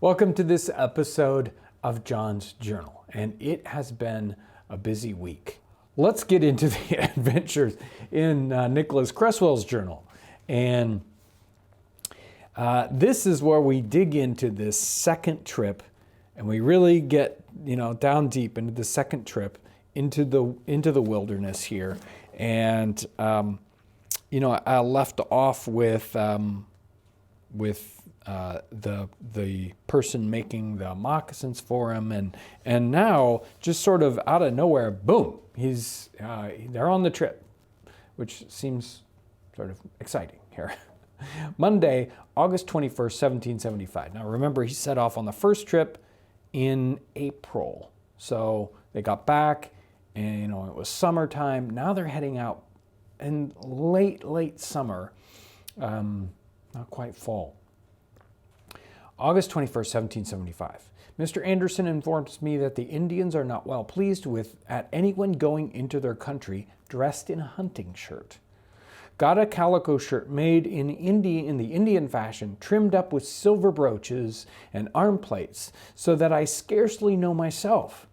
Welcome to this episode of John's Journal, and it has been a busy week. Let's get into the adventures in Nicholas Cresswell's journal. And this is where we dig into this second trip, and we really get, down deep into the second trip into the wilderness here. And I left off with the person making the moccasins for him, and now just sort of out of nowhere, boom, they're on the trip, which seems sort of exciting here. Monday, August 21st, 1775. Now remember, he set off on the first trip in April, so they got back, and it was summertime. Now they're heading out in late summer, not quite fall. August 21st, 1775. Mr. Anderson informs me that the Indians are not well pleased at anyone going into their country dressed in a hunting shirt. Got a calico shirt made in the Indian fashion, trimmed up with silver brooches and arm plates, so that I scarcely know myself.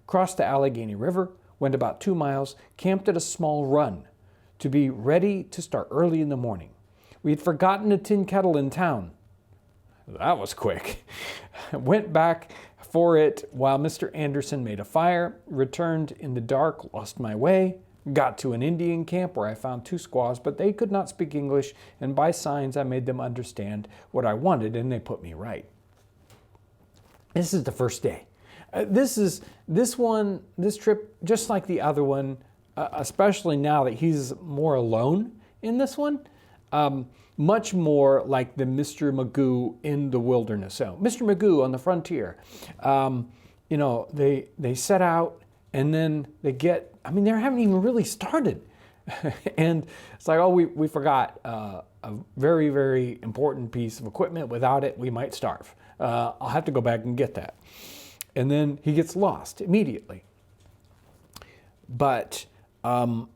Crossed the Allegheny River, went about 2 miles, camped at a small run, to be ready to start early in the morning. We had forgotten a tin kettle in town. That was quick. Went back for it while Mr. Anderson made a fire, returned in the dark, lost my way, got to an Indian camp where I found 2 squaws, but they could not speak English, and by signs I made them understand what I wanted, and they put me right. This is the first day. This trip, just like the other one, especially now that he's more alone in this one, much more like the Mr. Magoo in the wilderness. So Mr. Magoo on the frontier, they set out, and then they haven't even really started. And it's like, we forgot a very, very important piece of equipment. Without it, we might starve. I'll have to go back and get that. And then he gets lost immediately. But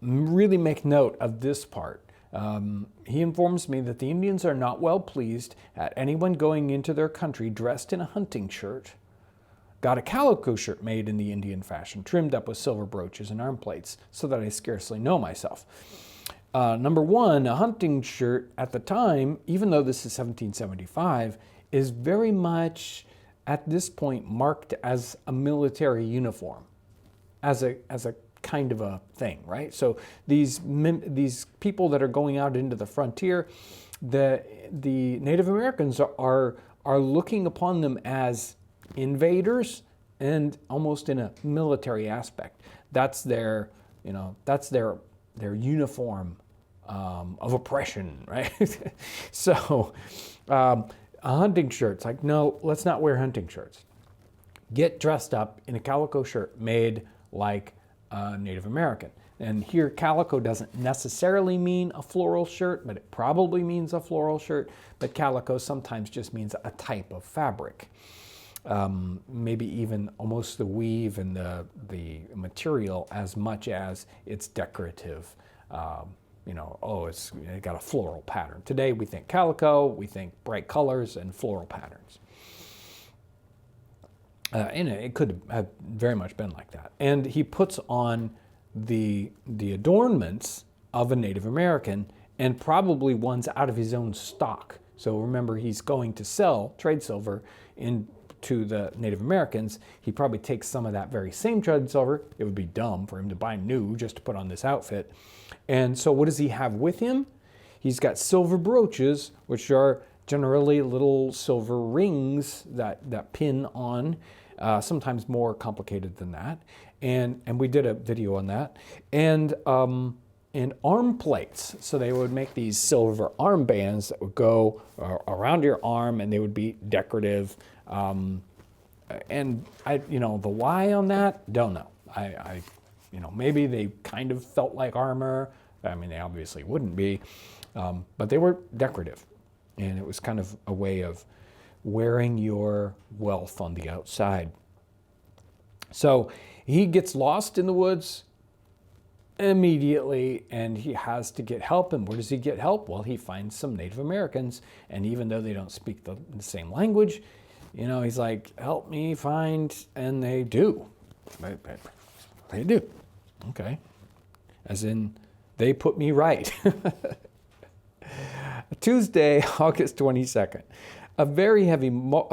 really make note of this part. He informs me that the Indians are not well pleased at anyone going into their country dressed in a hunting shirt. Got a calico shirt made in the Indian fashion, trimmed up with silver brooches and arm plates, so that I scarcely know myself. Number one, a hunting shirt at the time, even though this is 1775, is very much at this point marked as a military uniform, as a kind of a thing, right? So these people that are going out into the frontier, the Native Americans are looking upon them as invaders, and almost in a military aspect. That's their uniform of oppression, right? So a hunting shirt's like, no, let's not wear hunting shirts. Get dressed up in a calico shirt made like Native American. And here calico doesn't necessarily mean a floral shirt, but it probably means a floral shirt. But calico sometimes just means a type of fabric. Maybe even almost the weave and the material as much as it's decorative. It's got a floral pattern. Today we think calico, we think bright colors and floral patterns. And it could have very much been like that. And he puts on the adornments of a Native American, and probably ones out of his own stock. So remember, he's going to trade silver to the Native Americans. He probably takes some of that very same trade silver. It would be dumb for him to buy new just to put on this outfit. And so what does he have with him? He's got silver brooches, which are generally little silver rings that pin on, sometimes more complicated than that. And we did a video on that. And arm plates. So they would make these silver armbands that would go around your arm, and they would be decorative. And the why on that, don't know. Maybe they kind of felt like armor. They obviously wouldn't be, but they were decorative. And it was kind of a way of wearing your wealth on the outside. So he gets lost in the woods immediately, and he has to get help. And where does he get help? Well, he finds some Native Americans, and even though they don't speak the same language, He's like, help me find, and they do. They do. Okay. As in, they put me right. Tuesday, August 22nd. A very heavy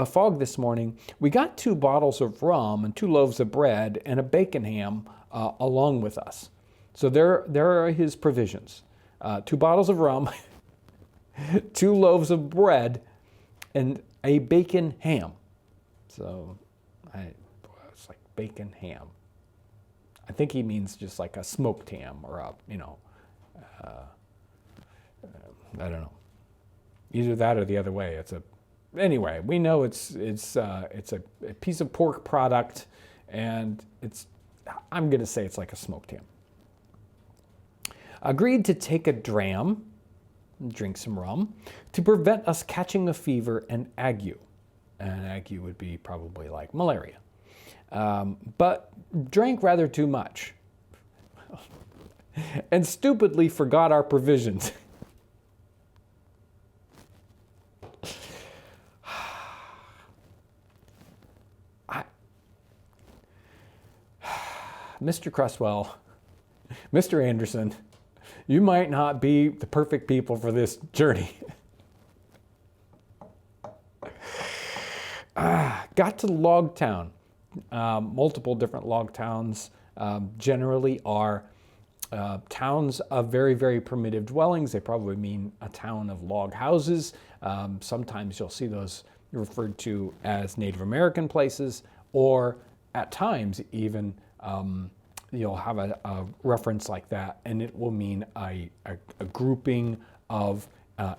fog this morning. We got 2 bottles of rum and 2 loaves of bread and a bacon ham along with us. So there are his provisions. 2 bottles of rum, 2 loaves of bread, and a bacon ham. So it's like bacon ham. I think he means just like a smoked ham or I don't know. Either that or the other way. Anyway, we know it's a piece of pork product, and I'm going to say it's like a smoked ham. Agreed to take a dram, drink some rum, to prevent us catching a fever and ague. And ague would be probably like malaria. But drank rather too much. And stupidly forgot our provisions. Mr. Cresswell, Mr. Anderson, you might not be the perfect people for this journey. Got to log town. Multiple different log towns generally are towns of very, very primitive dwellings. They probably mean a town of log houses. Sometimes you'll see those referred to as Native American places, or at times even you'll have a reference like that, and it will mean a grouping of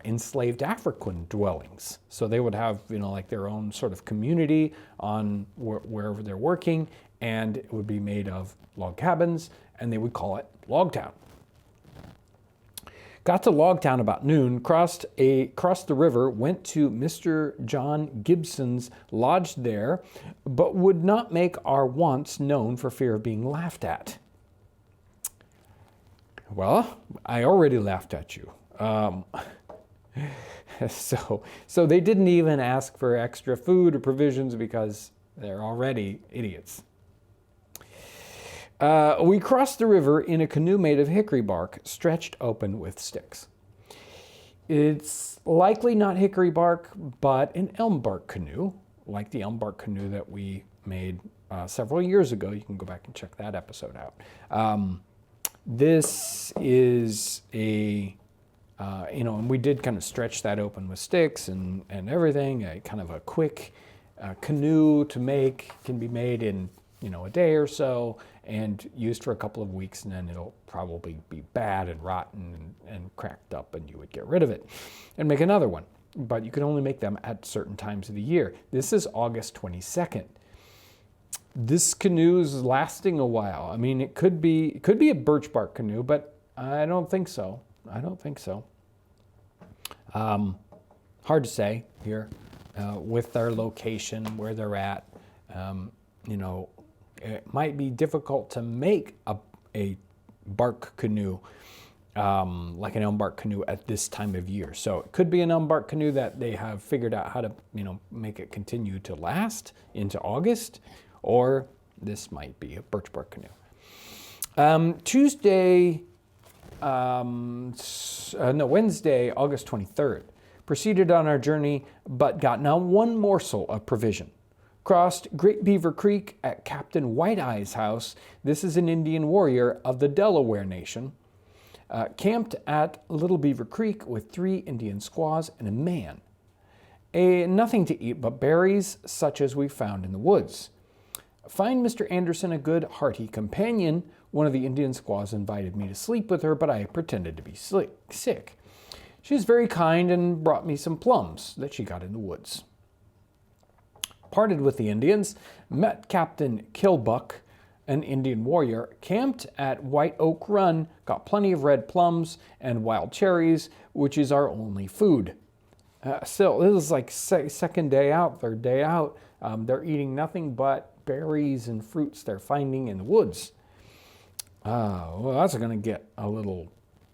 enslaved African dwellings. So they would have, like their own sort of community on wherever they're working, and it would be made of log cabins, and they would call it Log Town. Got to Log Town about noon, crossed the river, went to Mr. John Gibson's lodge there, but would not make our wants known for fear of being laughed at. Well, I already laughed at you. So they didn't even ask for extra food or provisions because they're already idiots. We crossed the river in a canoe made of hickory bark, stretched open with sticks. It's likely not hickory bark, but an elm bark canoe, like the elm bark canoe that we made several years ago. You can go back and check that episode out. This is and we did kind of stretch that open with sticks and everything. Kind of a quick canoe to make, can be made in a day or so and used for a couple of weeks, and then it'll probably be bad and rotten and cracked up, and you would get rid of it and make another one. But you can only make them at certain times of the year. This is August 22nd. This canoe is lasting a while. I mean, it could be a birch bark canoe, but I don't think so. Hard to say here with their location, where they're at. It might be difficult to make a bark canoe, like an elm bark canoe at this time of year. So it could be an elm bark canoe that they have figured out how to, make it continue to last into August, or this might be a birch bark canoe. Wednesday, August 23rd. Proceeded on our journey, but got not one morsel of provision. Crossed Great Beaver Creek at Captain White Eye's house. This is an Indian warrior of the Delaware Nation. Camped at Little Beaver Creek with 3 Indian squaws and a man. Nothing to eat but berries such as we found in the woods. Find Mr. Anderson a good, hearty companion. One of the Indian squaws invited me to sleep with her, but I pretended to be sick. She was very kind and brought me some plums that she got in the woods. Parted with the Indians, met Captain Kilbuck, an Indian warrior, camped at White Oak Run, got plenty of red plums and wild cherries, which is our only food. Still, this is like second day out, third day out. They're eating nothing but berries and fruits they're finding in the woods. Well, that's going to get a little,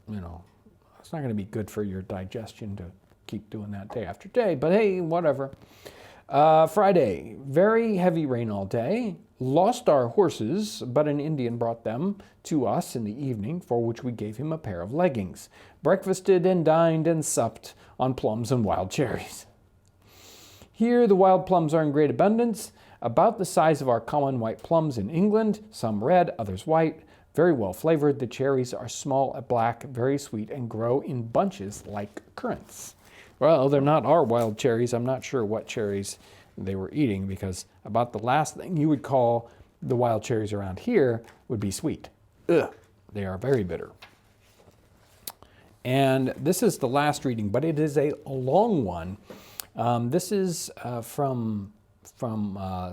it's not going to be good for your digestion to keep doing that day after day, but hey, whatever. Friday, very heavy rain all day. Lost our horses, but an Indian brought them to us in the evening, for which we gave him a pair of leggings. Breakfasted and dined and supped on plums and wild cherries. Here the wild plums are in great abundance, about the size of our common white plums in England, some red, others white, very well flavored. The cherries are small, black, very sweet, and grow in bunches like currants. Well, they're not our wild cherries. I'm not sure what cherries they were eating, because about the last thing you would call the wild cherries around here would be sweet. Ugh, they are very bitter. And this is the last reading, but it is a long one. This is from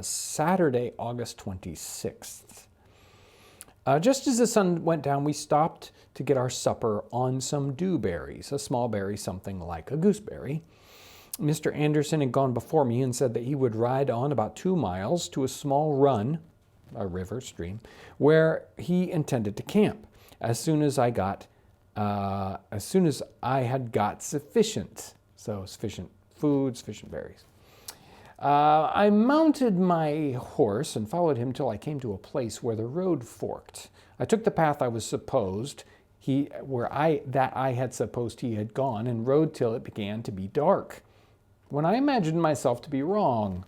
Saturday, August 26th. Just as the sun went down, we stopped to get our supper on some dewberries, a small berry, something like a gooseberry. Mr. Anderson had gone before me and said that he would ride on about 2 miles to a small run, a river, stream, where he intended to camp as soon as I had got sufficient food, sufficient berries. I mounted my horse and followed him till I came to a place where the road forked. I took the path I had supposed he had gone, and rode till it began to be dark, when I imagined myself to be wrong,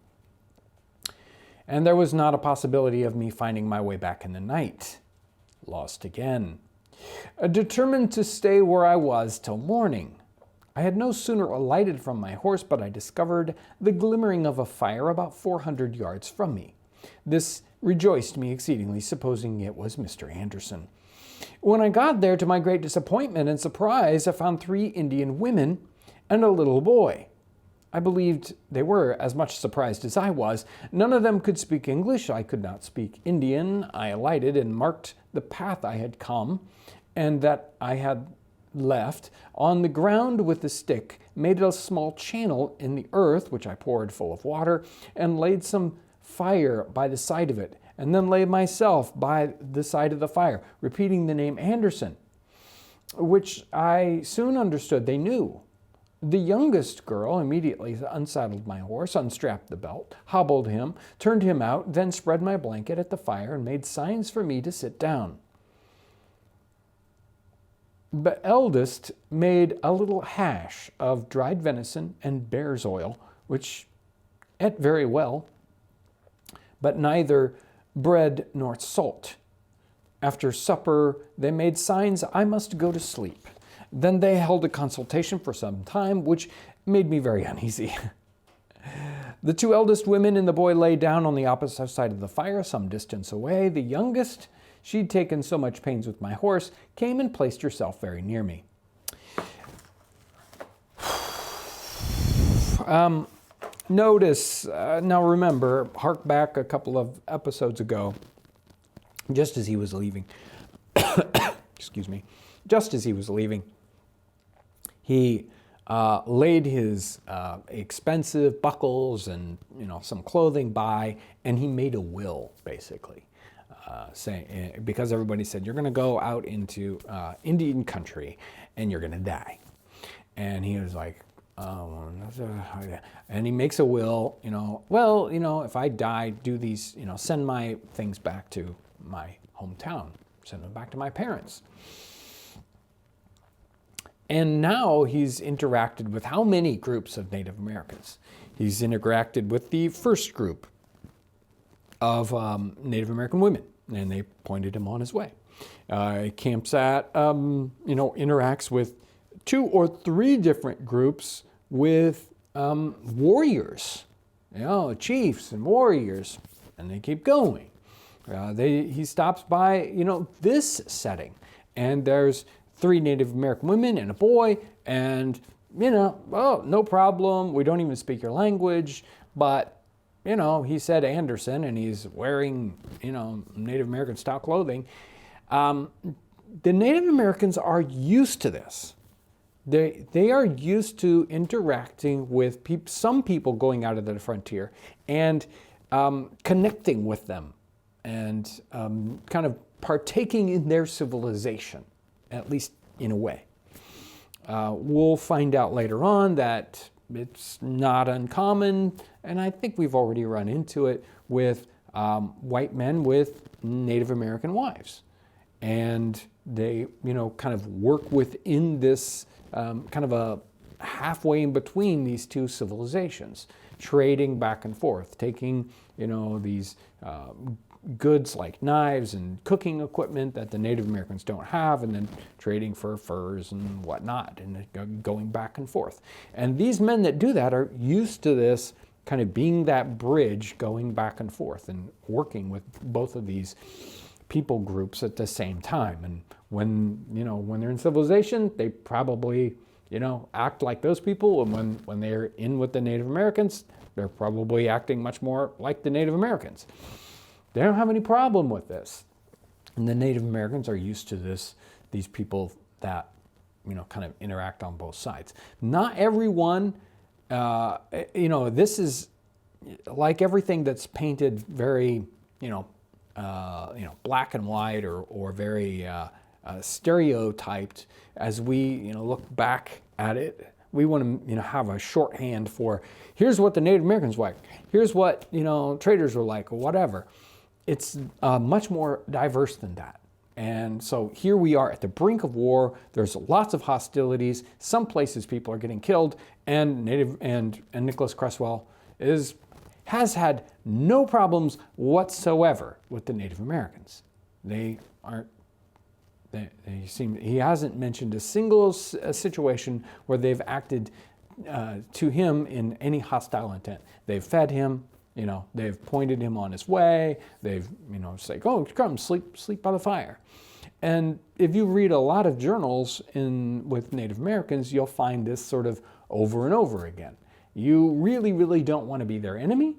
and there was not a possibility of me finding my way back in the night. Lost again. Determined to stay where I was till morning. I had no sooner alighted from my horse, but I discovered the glimmering of a fire about 400 yards from me. This rejoiced me exceedingly, supposing it was Mr. Anderson. When I got there, to my great disappointment and surprise, I found 3 Indian women and a little boy. I believed they were as much surprised as I was. None of them could speak English. I could not speak Indian. I alighted and marked the path I had come and that I had left on the ground with the stick, made a small channel in the earth, which I poured full of water, and laid some fire by the side of it, and then laid myself by the side of the fire, repeating the name Anderson, which I soon understood they knew. The youngest girl immediately unsaddled my horse, unstrapped the belt, hobbled him, turned him out, then spread my blanket at the fire and made signs for me to sit down. The eldest made a little hash of dried venison and bear's oil, which ate very well, but neither bread nor salt. After supper, they made signs I must go to sleep. Then they held a consultation for some time, which made me very uneasy. The 2 eldest women and the boy lay down on the opposite side of the fire, some distance away. The youngest, she'd taken so much pains with my horse, came and placed herself very near me. Notice, now remember, hark back a couple of episodes ago, just as he was leaving, just as he was leaving, he laid his expensive buckles and some clothing by, and he made a will, basically, saying, because everybody said, you're going to go out into Indian country and you're going to die. And he was like, and he makes a will, if I die, do these, send my things back to my hometown, send them back to my parents. And now he's interacted with how many groups of Native Americans? He's interacted with the first group of Native American women, and they pointed him on his way. He camps at, interacts with 2 or 3 different groups with warriors, chiefs and warriors, and they keep going. He stops by, this setting, and there's 3 Native American women and a boy, and, no problem. We don't even speak your language, but, he said Anderson, and he's wearing, Native American style clothing. The Native Americans are used to this. They are used to interacting with some people going out of the frontier and connecting with them and kind of partaking in their civilization, at least in a way. We'll find out later on that it's not uncommon, and I think we've already run into it with white men with Native American wives. And they, kind of work within this kind of a halfway in between these two civilizations, trading back and forth, taking, these goods like knives and cooking equipment that the Native Americans don't have, and then trading for furs and whatnot, and going back and forth. And these men that do that are used to this, kind of being that bridge going back and forth and working with both of these people groups at the same time. And when they're in civilization, they probably act like those people, and when they're in with the Native Americans, they're probably acting much more like the Native Americans. They don't have any problem with this. And the Native Americans are used to these people that, kind of interact on both sides. Not everyone, this is like everything that's painted very, black and white or very stereotyped. As we, look back at it, we want to, have a shorthand for, here's what the Native Americans were like, here's what, traders were like, or whatever. It's much more diverse than that. And so here we are at the brink of war. There's lots of hostilities. Some places people are getting killed, and Nicholas Cresswell has had no problems whatsoever with the Native Americans. He hasn't mentioned a single situation where they've acted to him in any hostile intent. They've fed him. They've pointed him on his way. They've, say, oh, come sleep by the fire. And if you read a lot of journals with Native Americans, you'll find this sort of over and over again. You really, really don't want to be their enemy,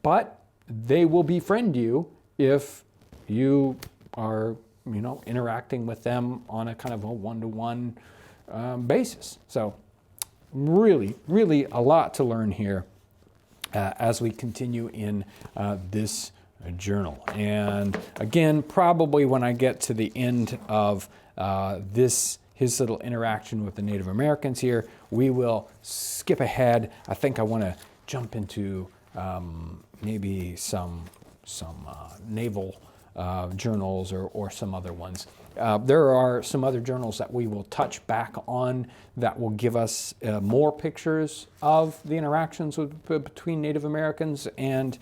but they will befriend you if you are, interacting with them on a kind of a one-to-one basis. So really, really a lot to learn here as we continue in this journal. And again, probably when I get to the end of his little interaction with the Native Americans here, we will skip ahead. I think I want to jump into maybe some naval journals or some other ones. There are some other journals that we will touch back on that will give us more pictures of the interactions between Native Americans and,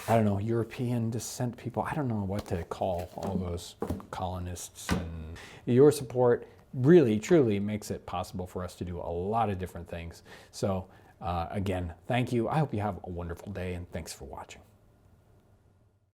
European descent people. I don't know what to call all those colonists. And your support really, truly makes it possible for us to do a lot of different things. So again, thank you. I hope you have a wonderful day, and thanks for watching.